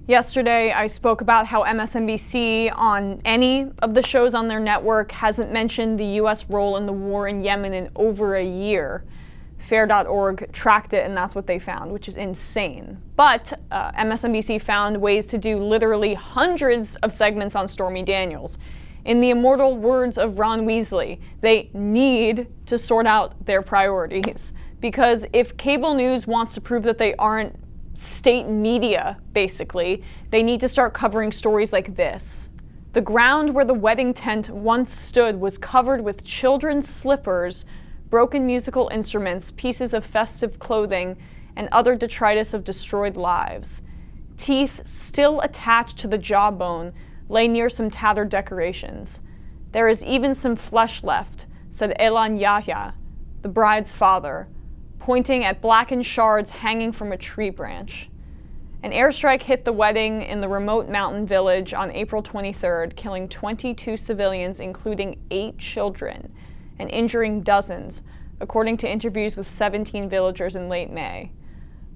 Yesterday, I spoke about how MSNBC on any of the shows on their network hasn't mentioned the U.S. role in the war in Yemen in over a year. Fair.org tracked it, and that's what they found, which is insane. But MSNBC found ways to do literally hundreds of segments on Stormy Daniels. In the immortal words of Ron Weasley, they need to sort out their priorities. Because if cable news wants to prove that they aren't state media, basically, they need to start covering stories like this. The ground where the wedding tent once stood was covered with children's slippers, broken musical instruments, pieces of festive clothing, and other detritus of destroyed lives. Teeth still attached to the jawbone lay near some tattered decorations. There is even some flesh left, said Elan Yahya, the bride's father, pointing at blackened shards hanging from a tree branch. An airstrike hit the wedding in the remote mountain village on April 23rd, killing 22 civilians, including 8 children, and injuring dozens, according to interviews with 17 villagers in late May.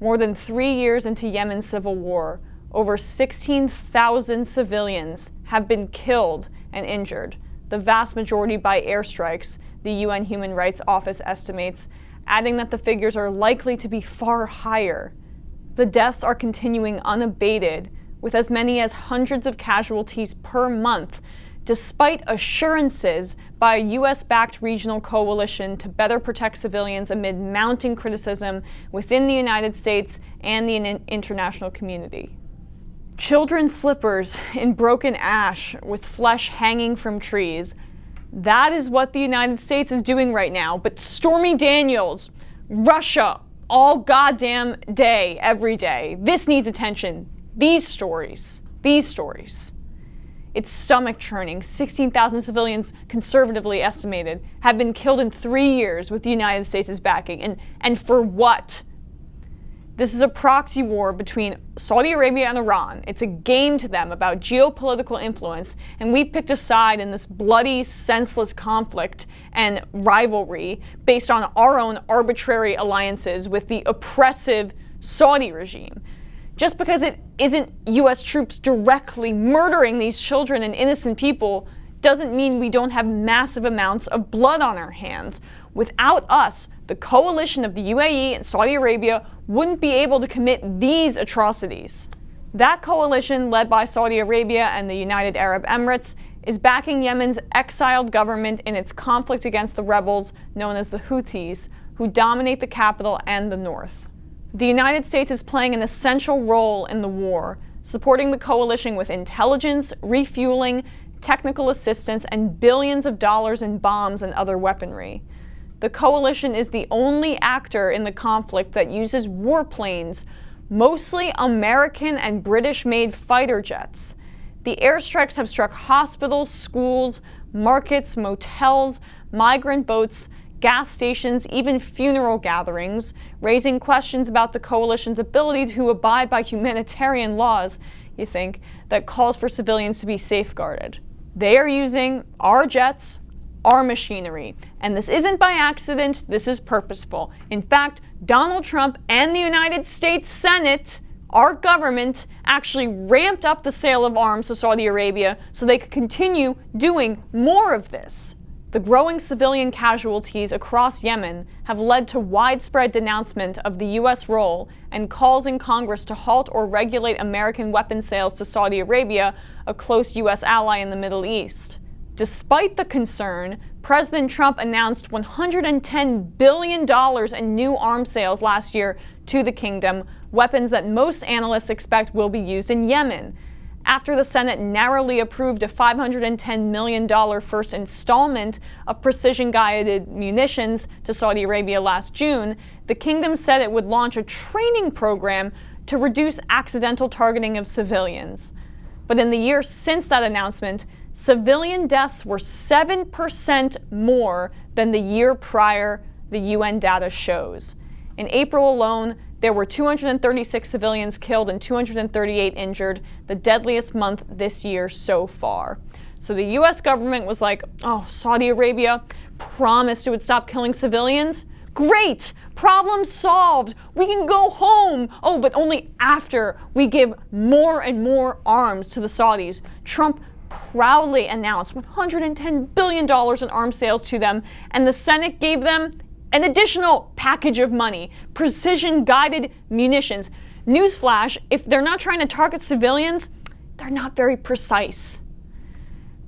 More than 3 years into Yemen's civil war, over 16,000 civilians have been killed and injured, the vast majority by airstrikes, the UN Human Rights Office estimates, adding that the figures are likely to be far higher. The deaths are continuing unabated, with as many as hundreds of casualties per month, despite assurances by a US-backed regional coalition to better protect civilians amid mounting criticism within the United States and the international community. Children's slippers in broken ash with flesh hanging from trees. That is what the United States is doing right now. But Stormy Daniels, Russia, all goddamn day, every day. This needs attention. These stories. It's stomach churning. 16,000 civilians, conservatively estimated, have been killed in 3 years with the United States' backing. And for what? This is a proxy war between Saudi Arabia and Iran. It's a game to them about geopolitical influence, and we picked a side in this bloody, senseless conflict and rivalry based on our own arbitrary alliances with the oppressive Saudi regime. Just because it isn't US troops directly murdering these children and innocent people doesn't mean we don't have massive amounts of blood on our hands. Without us, the coalition of the UAE and Saudi Arabia wouldn't be able to commit these atrocities. That coalition, led by Saudi Arabia and the United Arab Emirates, is backing Yemen's exiled government in its conflict against the rebels known as the Houthis, who dominate the capital and the north. The United States is playing an essential role in the war, supporting the coalition with intelligence, refueling, technical assistance, and billions of dollars in bombs and other weaponry. The coalition is the only actor in the conflict that uses warplanes, mostly American and British-made fighter jets. The airstrikes have struck hospitals, schools, markets, motels, migrant boats, gas stations, even funeral gatherings, raising questions about the coalition's ability to abide by humanitarian laws, you think, that calls for civilians to be safeguarded. They are using our jets, our machinery. And this isn't by accident, this is purposeful. In fact, Donald Trump and the United States Senate, our government, actually ramped up the sale of arms to Saudi Arabia so they could continue doing more of this. The growing civilian casualties across Yemen have led to widespread denouncement of the U.S. role and calls in Congress to halt or regulate American weapon sales to Saudi Arabia, a close U.S. ally in the Middle East. Despite the concern, President Trump announced $110 billion in new arms sales last year to the kingdom, weapons that most analysts expect will be used in Yemen. After the Senate narrowly approved a $510 million first installment of precision-guided munitions to Saudi Arabia last June, the kingdom said it would launch a training program to reduce accidental targeting of civilians. But in the years since that announcement, civilian deaths were 7% more than the year prior, the UN data shows. In April alone, there were 236 civilians killed and 238 injured, the deadliest month this year so far. So the US government was like, oh, Saudi Arabia promised it would stop killing civilians? Great! Problem solved. We can go home. Oh, but only after we give more and more arms to the Saudis. Trump proudly announced $110 billion in arms sales to them, and the Senate gave them an additional package of money, precision-guided munitions. Newsflash, if they're not trying to target civilians, they're not very precise.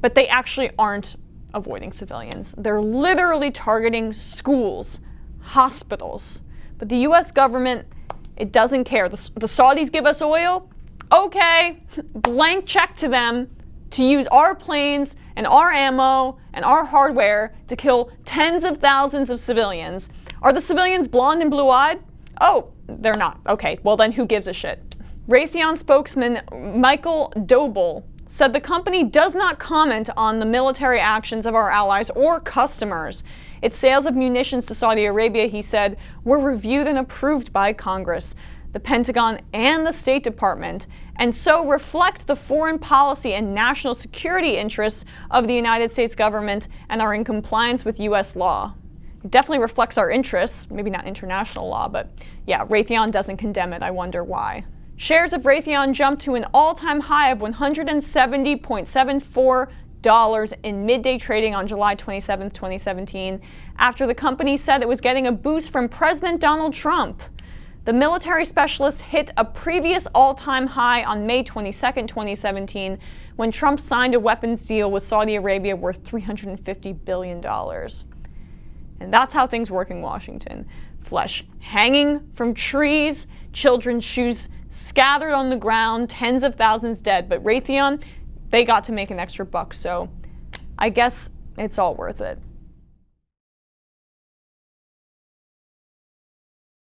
But they actually aren't avoiding civilians. They're literally targeting schools, hospitals. But the US government, it doesn't care. The Saudis give us oil? Okay, blank check to them to use our planes and our ammo and our hardware to kill tens of thousands of civilians. Are the civilians blonde and blue-eyed? Oh, they're not. Okay, well then who gives a shit? Raytheon spokesman Michael Doble said the company does not comment on the military actions of our allies or customers. Its sales of munitions to Saudi Arabia, he said, were reviewed and approved by Congress, the Pentagon, and the State Department, and so reflect the foreign policy and national security interests of the United States government and are in compliance with U.S. law. It definitely reflects our interests, maybe not international law, but yeah, Raytheon doesn't condemn it. I wonder why. Shares of Raytheon jumped to an all-time high of $170.74 in midday trading on July 27, 2017, after the company said it was getting a boost from President Donald Trump. The military specialist hit a previous all-time high on May 22, 2017, when Trump signed a weapons deal with Saudi Arabia worth $350 billion. And that's how things work in Washington. Flesh hanging from trees, children's shoes scattered on the ground, tens of thousands dead. But Raytheon, they got to make an extra buck, so I guess it's all worth it.